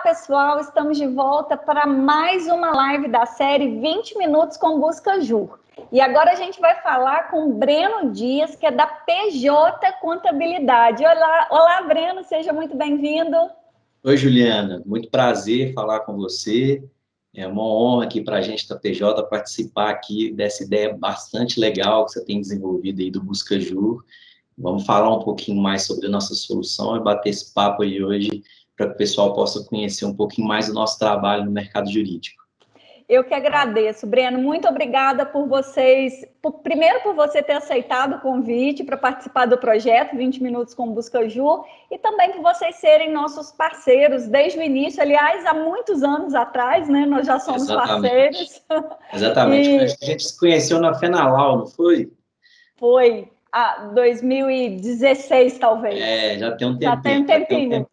pessoal, estamos de volta para mais uma live da série 20 Minutos com Buscajur. E agora a gente vai falar com o Breno Dias, que é da PJ Contabilidade. Olá, Breno, seja muito bem-vindo. Oi, Juliana, muito prazer falar com você. É uma honra aqui para a gente da PJ participar aqui dessa ideia bastante legal que você tem desenvolvido aí do Buscajur. Vamos falar um pouquinho mais sobre a nossa solução e bater esse papo aí hoje para que o pessoal possa conhecer um pouquinho mais do nosso trabalho no mercado jurídico. Eu que agradeço, Breno. Muito obrigada por vocês. Primeiro, por você ter aceitado o convite para participar do projeto 20 Minutos com Buscajur e também por vocês serem nossos parceiros desde o início. Aliás, há muitos anos atrás, né? Nós já somos parceiros. Exatamente. A gente se conheceu na Fenalau, não foi? Foi. 2016, talvez. Já tem um tempinho. Já tem um tempinho.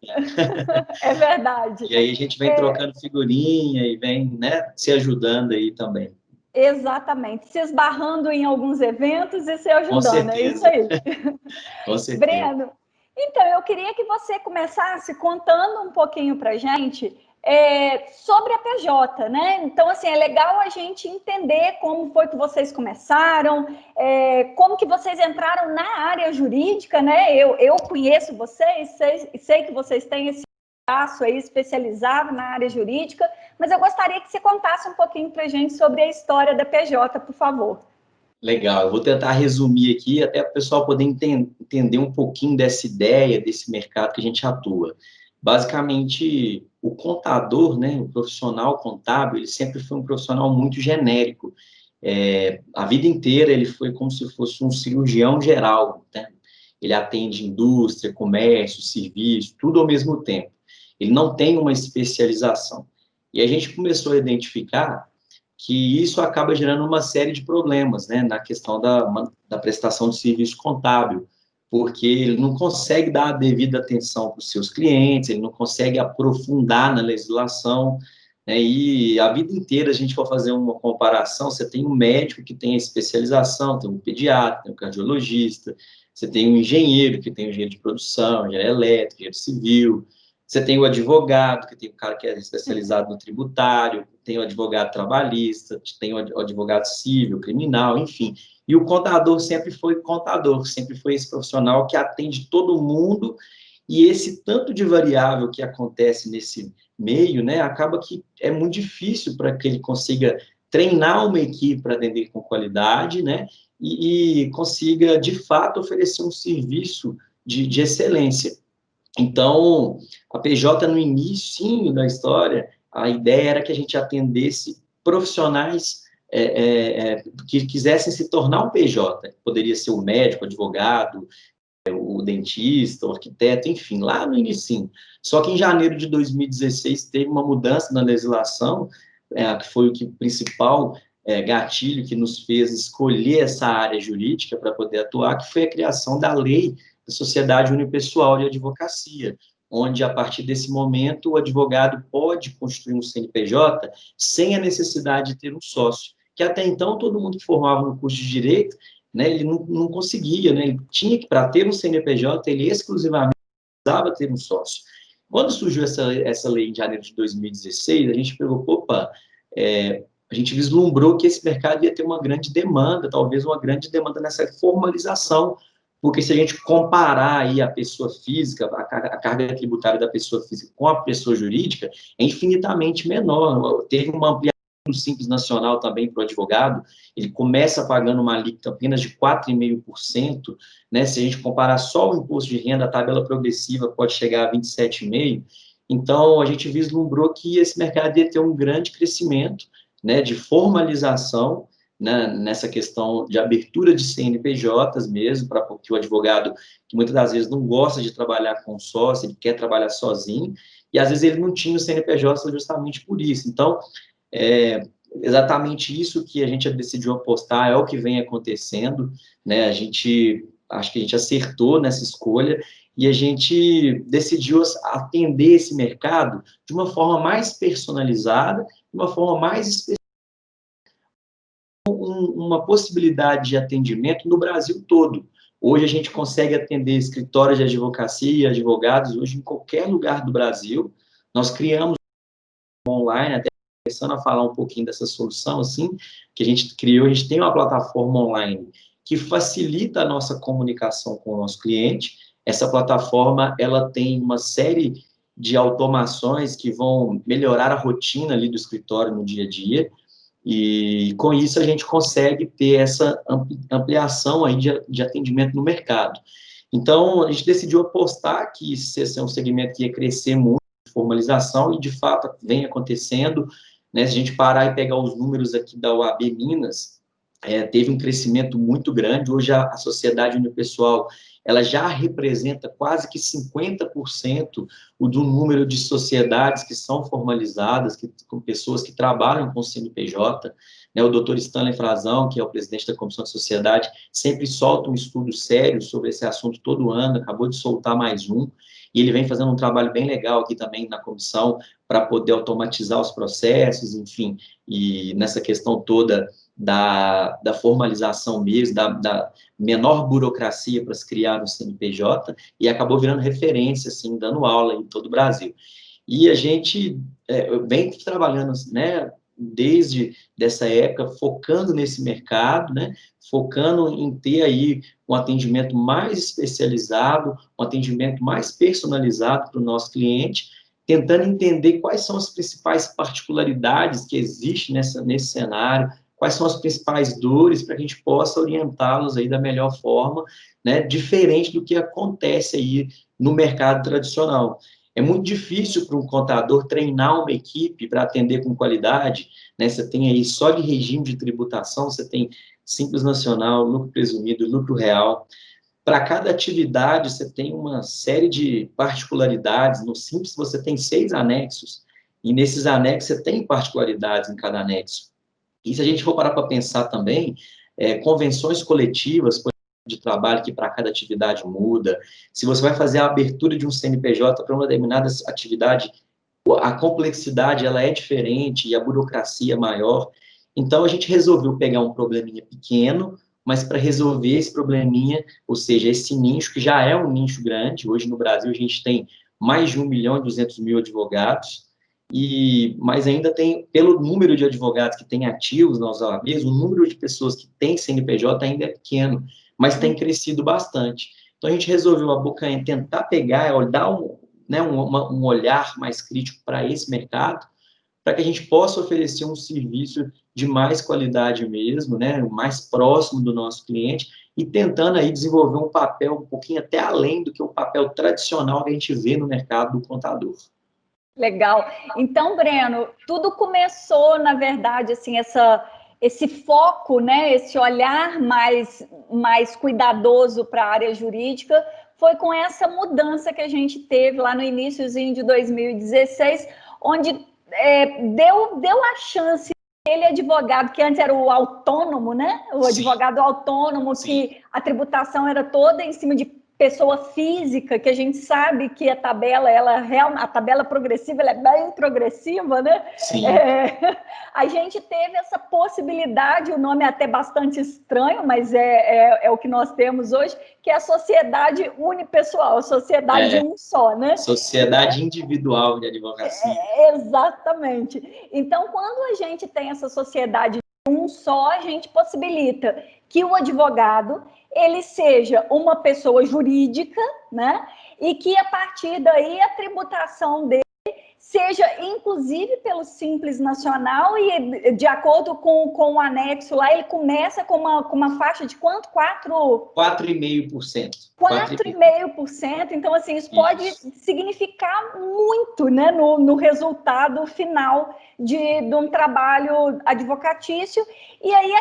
É verdade. E aí a gente vem trocando figurinha e vem, né, se ajudando aí também. Exatamente. Se esbarrando em alguns eventos e se ajudando. É isso aí. Com certeza. Breno, então, eu queria que você começasse contando um pouquinho para a gente sobre a PJ, né? Então, assim, é legal a gente entender como foi que vocês começaram, como que vocês entraram na área jurídica, né? Eu conheço vocês, sei que vocês têm esse espaço aí especializado na área jurídica, mas eu gostaria que você contasse um pouquinho para a gente sobre a história da PJ, por favor. Legal, eu vou tentar resumir aqui, até para o pessoal poder entender um pouquinho dessa ideia, desse mercado que a gente atua. Basicamente, o contador, né, o profissional contábil, ele sempre foi um profissional muito genérico. A vida inteira ele foi como se fosse um cirurgião geral, né? Ele atende indústria, comércio, serviço, tudo ao mesmo tempo. Ele não tem uma especialização. E a gente começou a identificar que isso acaba gerando uma série de problemas, né, na questão da prestação de serviço contábil, porque ele não consegue dar a devida atenção para os seus clientes, ele não consegue aprofundar na legislação, né, e a vida inteira a gente for fazer uma comparação, você tem um médico que tem a especialização, tem um pediatra, tem um cardiologista, você tem um engenheiro que tem um engenheiro de produção, engenheiro elétrico, engenheiro civil, você tem o advogado, que tem o cara que é especializado no tributário, tem o advogado trabalhista, tem o advogado civil, criminal, enfim. E o contador sempre foi contador, sempre foi esse profissional que atende todo mundo, e esse tanto de variável que acontece nesse meio, né, acaba que é muito difícil para que ele consiga treinar uma equipe para atender com qualidade, né, e consiga, de fato, oferecer um serviço de excelência. Então, a PJ, no início da história, a ideia era que a gente atendesse profissionais que quisessem se tornar um PJ. Poderia ser o médico, o advogado, o dentista, o arquiteto, enfim, lá no início. Só que em janeiro de 2016 teve uma mudança na legislação, que foi o principal gatilho que nos fez escolher essa área jurídica para poder atuar, que foi a criação da lei da Sociedade Unipessoal de Advocacia, onde, a partir desse momento, o advogado pode constituir um CNPJ sem a necessidade de ter um sócio, que até então todo mundo que formava no curso de Direito, né, ele não conseguia, né, ele tinha que, para ter um CNPJ, ele exclusivamente precisava ter um sócio. Quando surgiu essa lei em janeiro de 2016, a gente pegou, a gente vislumbrou que esse mercado ia ter uma grande demanda, talvez uma grande demanda nessa formalização, porque se a gente comparar aí a pessoa física, a carga tributária da pessoa física com a pessoa jurídica, é infinitamente menor. Teve uma ampliação do Simples Nacional também para o advogado, ele começa pagando uma alíquota apenas de 4,5%, né? Se a gente comparar só o imposto de renda, a tabela progressiva pode chegar a 27,5%. Então, a gente vislumbrou que esse mercado ia ter um grande crescimento, né, de formalização, né, nessa questão de abertura de CNPJs mesmo, para que o advogado, que muitas das vezes não gosta de trabalhar com sócio, ele quer trabalhar sozinho, e às vezes ele não tinha o CNPJ justamente por isso. Então, exatamente isso que a gente decidiu apostar, é o que vem acontecendo, né? Acho que a gente acertou nessa escolha, e a gente decidiu atender esse mercado de uma forma mais personalizada, de uma forma mais específica, uma possibilidade de atendimento no Brasil todo. Hoje a gente consegue atender escritórios de advocacia, advogados, hoje em qualquer lugar do Brasil. Nós criamos online, até começando a falar um pouquinho dessa solução, assim, que a gente criou. A gente tem uma plataforma online que facilita a nossa comunicação com o nosso cliente. Essa plataforma, ela tem uma série de automações que vão melhorar a rotina ali do escritório no dia a dia, e com isso a gente consegue ter essa ampliação aí de atendimento no mercado. Então, a gente decidiu apostar que esse é um segmento que ia crescer muito, formalização, e de fato vem acontecendo, né? Se a gente parar e pegar os números aqui da OAB Minas, teve um crescimento muito grande. Hoje a sociedade unipessoal, ela já representa quase que 50% do número de sociedades que são formalizadas, com pessoas que trabalham com CNPJ, né? O doutor Stanley Frazão, que é o presidente da Comissão de Sociedade, sempre solta um estudo sério sobre esse assunto todo ano, acabou de soltar mais um, e ele vem fazendo um trabalho bem legal aqui também na comissão, para poder automatizar os processos, enfim, e nessa questão toda da formalização mesmo, da menor burocracia para se criar um CNPJ, e acabou virando referência, assim, dando aula em todo o Brasil. E a gente vem trabalhando, né, desde dessa época, focando nesse mercado, né, focando em ter aí um atendimento mais especializado, um atendimento mais personalizado para o nosso cliente, tentando entender quais são as principais particularidades que existem nesse cenário, quais são as principais dores, para que a gente possa orientá-los aí da melhor forma, né, diferente do que acontece aí no mercado tradicional. É muito difícil para um contador treinar uma equipe para atender com qualidade, né? Você tem aí só de regime de tributação, você tem Simples Nacional, lucro presumido, lucro real. Para cada atividade, você tem uma série de particularidades. No Simples, você tem 6 anexos, e nesses anexos você tem particularidades em cada anexo. E se a gente for parar para pensar também, convenções coletivas de trabalho que para cada atividade muda, se você vai fazer a abertura de um CNPJ para uma determinada atividade, a complexidade ela é diferente e a burocracia é maior. Então, a gente resolveu pegar um probleminha pequeno, mas para resolver esse probleminha, ou seja, esse nicho, que já é um nicho grande. Hoje no Brasil a gente tem mais de 1.200.000 advogados, mas ainda tem, pelo número de advogados que têm ativos nas OABs, o número de pessoas que têm CNPJ ainda é pequeno, mas tem crescido bastante. Então, a gente resolveu, a Bocanha, tentar pegar, dar um olhar mais crítico para esse mercado, para que a gente possa oferecer um serviço de mais qualidade mesmo, né, mais próximo do nosso cliente, e tentando aí desenvolver um papel um pouquinho até além do que o papel tradicional que a gente vê no mercado do contador. Legal. Então, Breno, tudo começou, na verdade, assim, esse foco, né, esse olhar mais cuidadoso para a área jurídica, foi com essa mudança que a gente teve lá no iníciozinho de 2016, onde deu a chance aquele advogado que antes era o autônomo, né? O advogado autônomo, que a tributação era toda em cima de pessoa física, que a gente sabe que a tabela progressiva ela é bem progressiva, né? Sim. A gente teve essa possibilidade, o nome é até bastante estranho, mas é o que nós temos hoje, que é a sociedade unipessoal, a sociedade de um só, né? Sociedade individual de advocacia. Exatamente. Então, quando a gente tem essa sociedade de um só, a gente possibilita que o advogado ele seja uma pessoa jurídica, né? E que a partir daí a tributação dele seja inclusive pelo Simples Nacional, e de acordo com o anexo lá, ele começa com uma faixa de quanto? 4,5%. 4,5%. Então, assim, isso pode significar muito, né, no resultado final de um trabalho advocatício. E aí,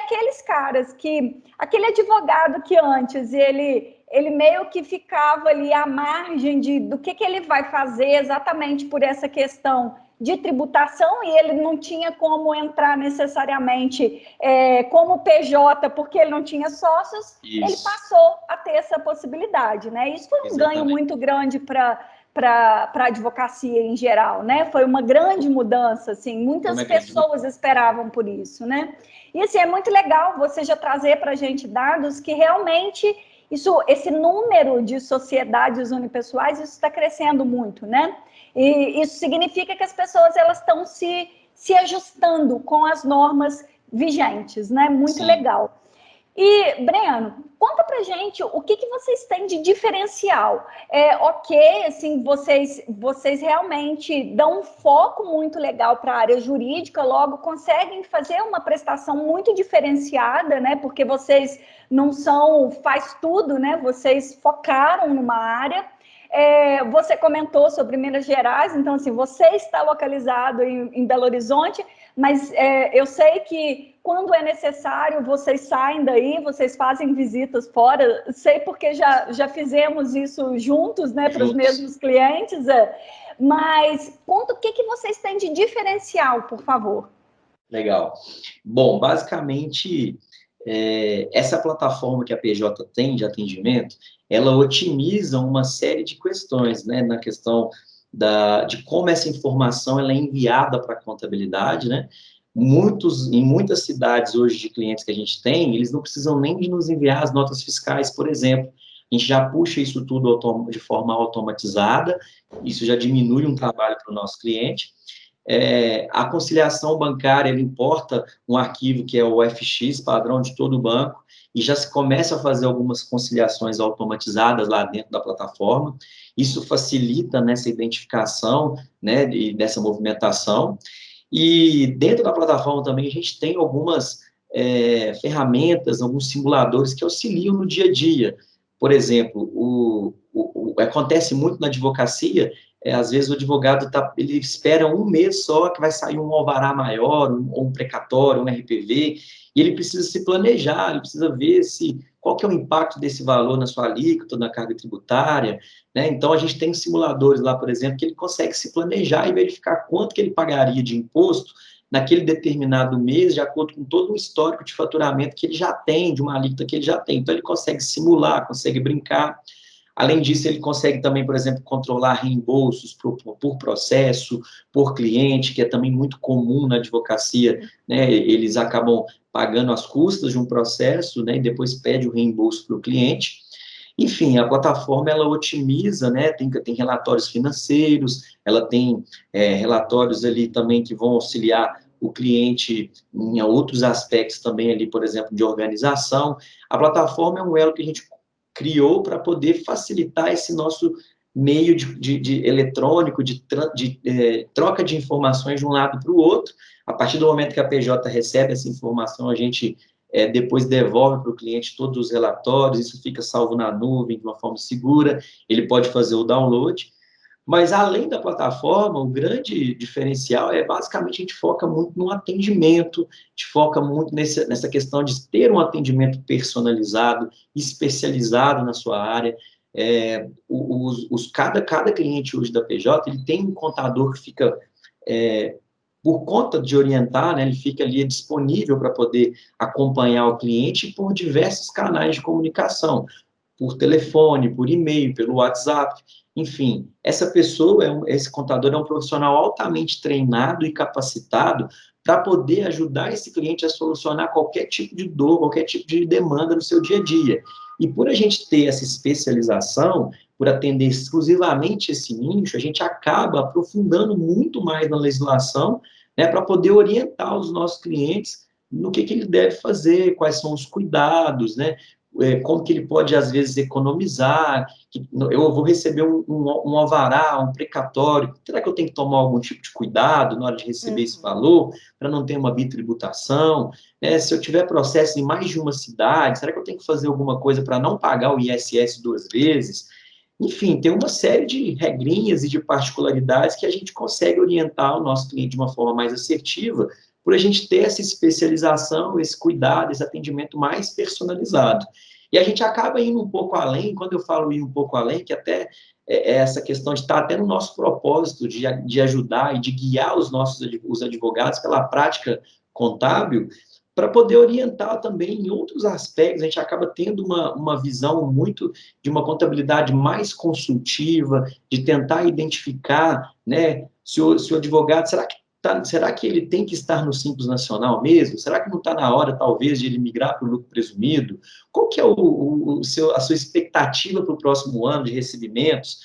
aquele advogado que antes ele meio que ficava ali à margem do que ele vai fazer exatamente por essa questão de tributação, e ele não tinha como entrar necessariamente como PJ, porque ele não tinha sócios, ele passou a ter essa possibilidade, né? Isso foi um ganho muito grande para a advocacia em geral, né? Foi uma grande mudança, assim, muitas pessoas esperavam por isso, né? E assim, é muito legal você já trazer para a gente dados que realmente esse número de sociedades unipessoais, isso está crescendo muito, né? E isso significa que as pessoas elas estão se ajustando com as normas vigentes, né? Muito Sim. legal. E, Breno, conta pra gente o que vocês têm de diferencial. Ok, assim, vocês realmente dão um foco muito legal para a área jurídica, logo conseguem fazer uma prestação muito diferenciada, né? Porque vocês não são faz tudo, né? Vocês focaram numa área. Você comentou sobre Minas Gerais, então, assim, você está localizado em Belo Horizonte, mas eu sei que quando é necessário, vocês saem daí, vocês fazem visitas fora, sei porque já fizemos isso juntos, né, para os mesmos clientes, mas conta o que vocês têm de diferencial, por favor. Legal. Bom, basicamente, essa plataforma que a PJ tem de atendimento, ela otimiza uma série de questões, né, na questão de como essa informação ela é enviada para a contabilidade, né? Em muitas cidades hoje de clientes que a gente tem, eles não precisam nem de nos enviar as notas fiscais, por exemplo. A gente já puxa isso tudo de forma automatizada, isso já diminui um trabalho para o nosso cliente. A conciliação bancária, ele importa um arquivo que é o FX, padrão de todo o banco, e já se começa a fazer algumas conciliações automatizadas lá dentro da plataforma. Isso facilita nessa identificação, né, dessa movimentação. E dentro da plataforma também a gente tem algumas ferramentas, alguns simuladores que auxiliam no dia a dia. Por exemplo, acontece muito na advocacia, às vezes o advogado ele espera um mês só que vai sair um alvará maior, ou um precatório, um RPV, e ele precisa se planejar, ele precisa ver qual que é o impacto desse valor na sua alíquota, na carga tributária, né? Então, a gente tem simuladores lá, por exemplo, que ele consegue se planejar e verificar quanto que ele pagaria de imposto naquele determinado mês, de acordo com todo o histórico de faturamento que ele já tem, de uma alíquota que ele já tem. Então, ele consegue simular, consegue brincar. Além disso, ele consegue também, por exemplo, controlar reembolsos por processo, por cliente, que é também muito comum na advocacia, né? Eles acabam pagando as custas de um processo, né? E depois pede o reembolso para o cliente. Enfim, a plataforma, ela otimiza, né? Tem relatórios financeiros, ela tem relatórios ali também que vão auxiliar o cliente em outros aspectos também ali, por exemplo, de organização. A plataforma é um elo que a gente criou para poder facilitar esse nosso meio de eletrônico, de troca de informações de um lado para o outro. A partir do momento que a PJ recebe essa informação, a gente depois devolve para o cliente todos os relatórios, isso fica salvo na nuvem de uma forma segura, ele pode fazer o download. Mas, além da plataforma, o grande diferencial basicamente, a gente foca muito no atendimento, a gente foca muito nessa questão de ter um atendimento personalizado, especializado na sua área. Cada cliente hoje da PJ, ele tem um contador que fica, por conta de orientar, né, ele fica ali disponível para poder acompanhar o cliente por diversos canais de comunicação, por telefone, por e-mail, pelo WhatsApp, enfim, esse contador é um profissional altamente treinado e capacitado para poder ajudar esse cliente a solucionar qualquer tipo de dor, qualquer tipo de demanda no seu dia a dia. E por a gente ter essa especialização, por atender exclusivamente esse nicho, a gente acaba aprofundando muito mais na legislação, né, para poder orientar os nossos clientes no que ele deve fazer, quais são os cuidados, né, como que ele pode, às vezes, economizar, eu vou receber um alvará, um precatório, será que eu tenho que tomar algum tipo de cuidado na hora de receber esse valor, para não ter uma bitributação? Se eu tiver processo em mais de uma cidade, será que eu tenho que fazer alguma coisa para não pagar o ISS 2 vezes? Enfim, tem uma série de regrinhas e de particularidades que a gente consegue orientar o nosso cliente de uma forma mais assertiva, por a gente ter essa especialização, esse cuidado, esse atendimento mais personalizado. E a gente acaba indo um pouco além, quando eu falo ir um pouco além, que até essa questão de estar até no nosso propósito de ajudar e de guiar os advogados pela prática contábil, para poder orientar também em outros aspectos. A gente acaba tendo uma visão muito de uma contabilidade mais consultiva, de tentar identificar, né, se o advogado, será que será que ele tem que estar no Simples Nacional mesmo? Será que não está na hora, talvez, de ele migrar para o lucro presumido? Qual que é a sua expectativa para o próximo ano de recebimentos?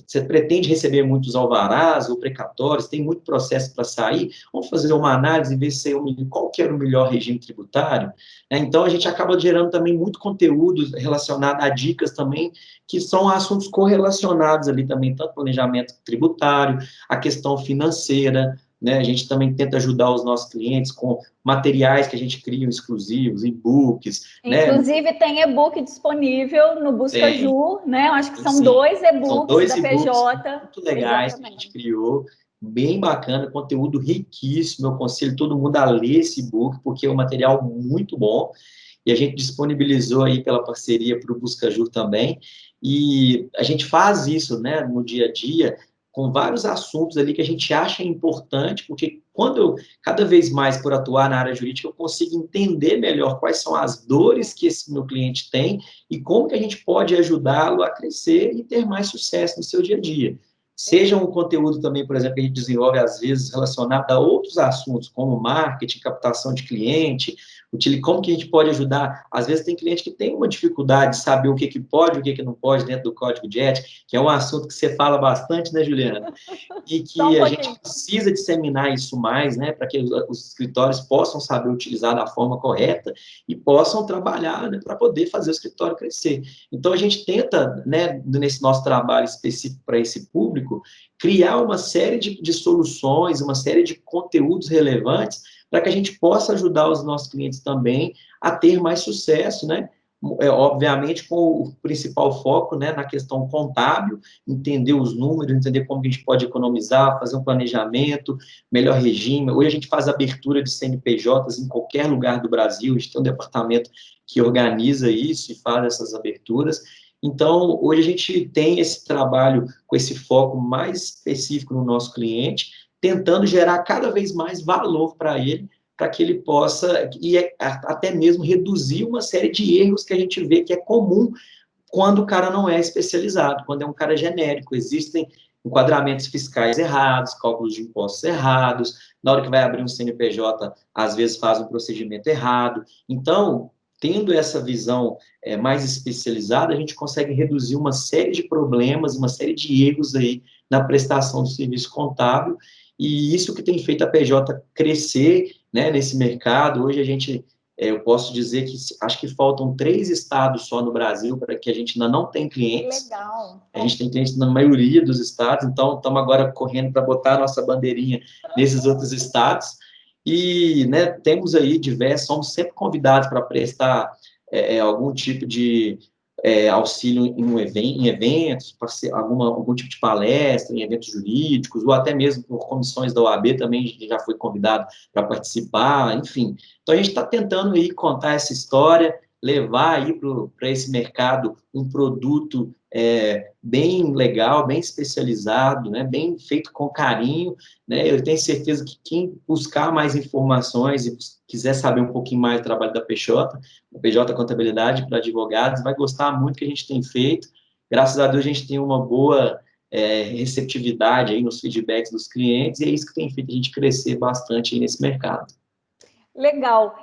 Você pretende receber muitos alvarás ou precatórios? Tem muito processo para sair? Vamos fazer uma análise e ver se qual que era o melhor regime tributário? Então, a gente acaba gerando também muito conteúdo relacionado a dicas também, que são assuntos correlacionados ali também, tanto planejamento tributário, a questão financeira, né? A gente também tenta ajudar os nossos clientes com materiais que a gente cria exclusivos, e-books, né? Inclusive, tem e-book disponível no Tem, BuscaJu, né? Eu acho que são sim. dois São e-books dois da e-books PJ. muito legais que a gente Exatamente. criou, bem bacana, conteúdo riquíssimo. Eu aconselho todo mundo a ler esse e-book, porque é um material muito bom. E a gente disponibilizou aí pela parceria para o BuscaJu também. E a gente faz isso, né, no dia a dia, com vários assuntos ali que a gente acha importante, porque cada vez mais por atuar na área jurídica, eu consigo entender melhor quais são as dores que esse meu cliente tem e como que a gente pode ajudá-lo a crescer e ter mais sucesso no seu dia a dia. Seja um conteúdo também, por exemplo, que a gente desenvolve às vezes relacionado a outros assuntos, como marketing, captação de cliente, como que a gente pode ajudar. Às vezes tem cliente que tem uma dificuldade de saber o que, que pode, o que, que não pode dentro do código de ética, que é um assunto que você fala bastante, né, Juliana? E Só um que a gente pouquinho. precisa disseminar isso mais, né, para que os escritórios possam saber utilizar da forma correta e possam trabalhar, né, para poder fazer o escritório crescer. Então, a gente tenta, né, nesse nosso trabalho específico para esse público, criar uma série de soluções, uma série de conteúdos relevantes para que a gente possa ajudar os nossos clientes também a ter mais sucesso, né? Obviamente, com o principal foco, né, na questão contábil, entender os números, entender como a gente pode economizar, fazer um planejamento, melhor regime. Hoje a gente faz abertura de CNPJs em qualquer lugar do Brasil, a gente tem um departamento que organiza isso e faz essas aberturas. Então, hoje a gente tem esse trabalho com esse foco mais específico no nosso cliente, tentando gerar cada vez mais valor para ele, para que ele possa, até mesmo reduzir uma série de erros que a gente vê que é comum quando o cara não é especializado, quando é um cara genérico. Existem enquadramentos fiscais errados, cálculos de impostos errados, na hora que vai abrir um CNPJ, às vezes faz um procedimento errado. Então, tendo essa visão mais especializada, a gente consegue reduzir uma série de problemas, uma série de erros aí na prestação do serviço contábil, e isso que tem feito a PJ crescer, né, nesse mercado. Hoje a gente, eu posso dizer que acho que faltam 3 estados só no Brasil para que a gente ainda não tem clientes. Legal. A gente tem clientes na maioria dos estados, então estamos agora correndo para botar a nossa bandeirinha nesses outros estados. E, né, temos aí diversos, somos sempre convidados para prestar algum tipo de auxílio em eventos, algum tipo de palestra, em eventos jurídicos, ou até mesmo por comissões da OAB também, a gente já foi convidado para participar, enfim. Então, a gente está tentando aí contar essa história, levar aí para esse mercado um produto bem legal, bem especializado, né, bem feito com carinho, né. Eu tenho certeza que quem buscar mais informações e quiser saber um pouquinho mais do trabalho da PJ Contabilidade para Advogados, vai gostar muito do que a gente tem feito. Graças a Deus a gente tem uma boa receptividade aí nos feedbacks dos clientes, e é isso que tem feito a gente crescer bastante aí nesse mercado. Legal.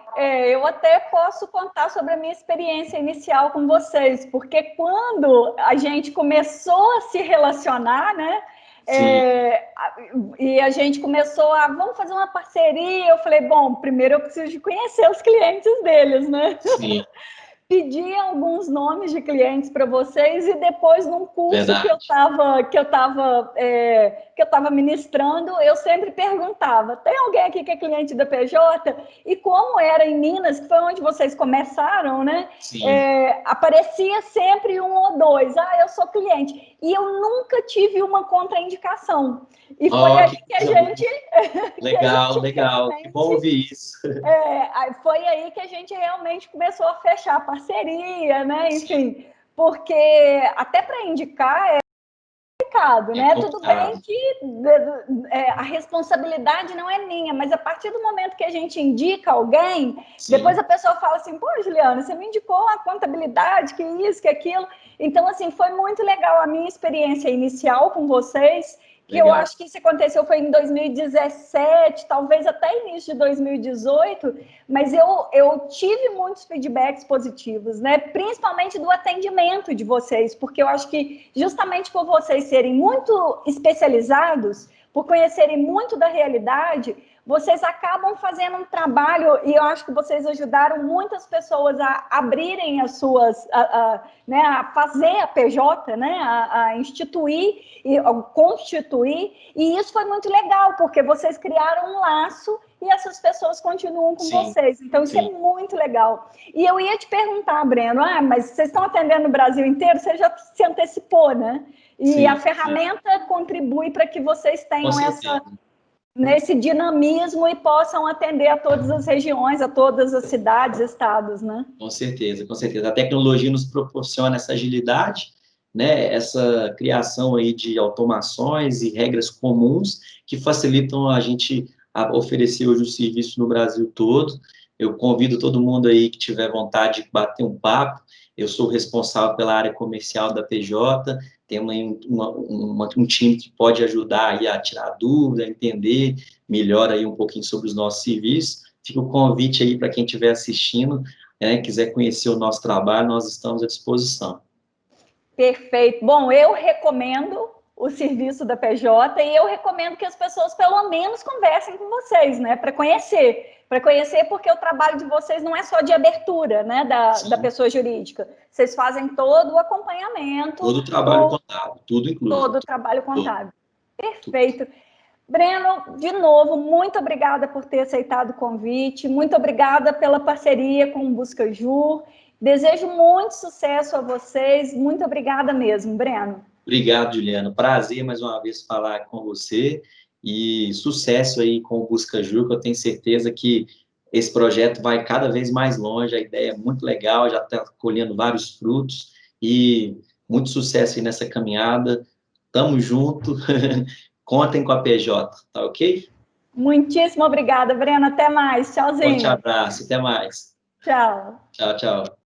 Eu até posso contar sobre a minha experiência inicial com vocês, porque quando a gente começou a se relacionar, né? E a gente começou vamos fazer uma parceria. Eu falei, bom, primeiro eu preciso de conhecer os clientes deles, né? Sim. Pedi alguns nomes de clientes para vocês, e depois, num curso que eu estava ministrando, eu sempre perguntava: tem alguém aqui que é cliente da PJ? E como era em Minas, que foi onde vocês começaram, né? Aparecia sempre um ou dois: eu sou cliente. E eu nunca tive uma contraindicação. E foi aí que a gente... Legal, legal. Que bom ouvir isso. Foi aí que a gente realmente começou a fechar a parceria, né? Enfim, porque até para indicar é complicado, né? Tudo bem que a responsabilidade não é minha, mas a partir do momento que a gente indica alguém, depois a pessoa fala assim: pô, Juliana, você me indicou a contabilidade, que isso, que aquilo. Então, assim, foi muito legal a minha experiência inicial com vocês, que eu acho que isso aconteceu foi em 2017, talvez até início de 2018, mas eu tive muitos feedbacks positivos, né? Principalmente do atendimento de vocês, porque eu acho que justamente por vocês serem muito especializados, por conhecerem muito da realidade, vocês acabam fazendo um trabalho, e eu acho que vocês ajudaram muitas pessoas a abrirem as suas, né, a fazer a PJ, né, a instituir e a constituir, e isso foi muito legal, porque vocês criaram um laço e essas pessoas continuam com vocês. Então, isso é muito legal. E eu ia te perguntar, Breno, mas vocês estão atendendo o Brasil inteiro? Você já se antecipou, né? E a ferramenta contribui para que vocês tenham nesse dinamismo e possam atender a todas as regiões, a todas as cidades, estados, né? Com certeza, com certeza. A tecnologia nos proporciona essa agilidade, né? Essa criação aí de automações e regras comuns que facilitam a gente a oferecer hoje o serviço no Brasil todo. Eu convido todo mundo aí que tiver vontade de bater um papo. Eu sou responsável pela área comercial da PJ, temos aí um time que pode ajudar aí a tirar dúvida, a entender melhor aí um pouquinho sobre os nossos serviços. Fica o convite aí para quem estiver assistindo, quiser conhecer o nosso trabalho, nós estamos à disposição. Perfeito. Bom, eu recomendo o serviço da PJ e eu recomendo que as pessoas pelo menos conversem com vocês, né, para conhecer, porque o trabalho de vocês não é só de abertura, né, da pessoa jurídica. Vocês fazem todo o acompanhamento. Todo o trabalho contábil, tudo incluso. Todo o trabalho contábil. Perfeito. Breno, de novo, muito obrigada por ter aceitado o convite, muito obrigada pela parceria com o BuscaJur. Desejo muito sucesso a vocês, muito obrigada mesmo, Breno. Obrigado, Juliana. Prazer mais uma vez falar com você e sucesso aí com o BuscaJur, que eu tenho certeza que esse projeto vai cada vez mais longe, a ideia é muito legal, já está colhendo vários frutos e muito sucesso aí nessa caminhada. Tamo junto, contem com a PJ, tá ok? Muitíssimo obrigada, Breno. Até mais. Tchauzinho. Forte abraço, até mais. Tchau. Tchau, tchau.